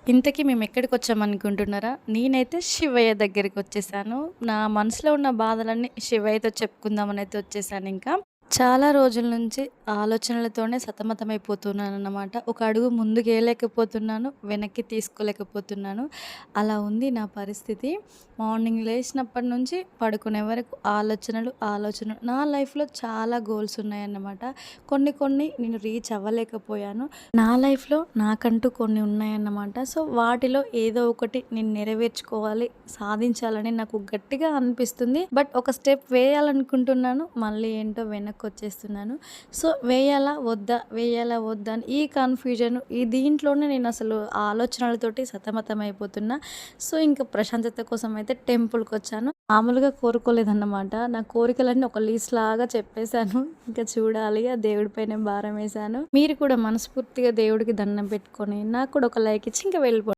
ఇంతకీ మేమెక్కడికొచ్చామనుకుంటున్నారా? నేనైతే శివయ్య దగ్గరికొచ్చేసాను. నా మనసులో ఉన్న బాధలన్నీ శివయ్యతో చెప్పుకుందామనైతే వచ్చేసానింకా. చాలా రోజుల నుంచి ఆలోచనలతోనే సతమతమైపోతున్నానన్నమాట. ఒక అడుగు ముందుకేయలేకపోతున్నాను, వెనక్కి తీసుకోలేకపోతున్నాను. అలా ఉంది నా పరిస్థితి. మార్నింగ్ లేచినప్పటి నుంచి పడుకునే వరకు ఆలోచనలు. నా లైఫ్‌లో చాలా గోల్స్ ఉన్నాయన్నమాట. కొన్ని నేను రీచ్ అవ్వలేకపోయాను. నా లైఫ్‌లో నాకంటూ కొన్ని ఉన్నాయన్నమాట. సో, వాటిలో ఏదో ఒకటి నేను నెరవేర్చుకోవాలి, సాధించాలని నాకు గట్టిగా అనిపిస్తుంది. బట్ ఒక స్టెప్ వేయాలనుకుంటున్నాను. మళ్ళీ ఏంటో వెనక్కొచ్చేస్తున్నాను. సో, వేయాలా వద్దా అని ఈ కన్‌ఫ్యూజన్ దీంట్లోనే నేనసలు ఆలోచనలతోటి సతమతమైపోతున్నా. సో, ఇంక ప్రశాంతత కోసం అయితే టెంపుల్‌కొచ్చాను. మామూలుగా కోరుకోలేదన్నమాట. నా కోరికలన్నీ ఒక లిస్ట్ లాగా చెప్పేసాను. ఇంక చూడాలి. ఆ దేవుడి పైనే భారమేశాను. మీరు కూడా మనస్ఫూర్తిగా దేవుడికి దండం పెట్టుకొని, నాకు కూడా ఒక లైక్ ఇచ్చి ఇంక వెళ్ళిపోండి.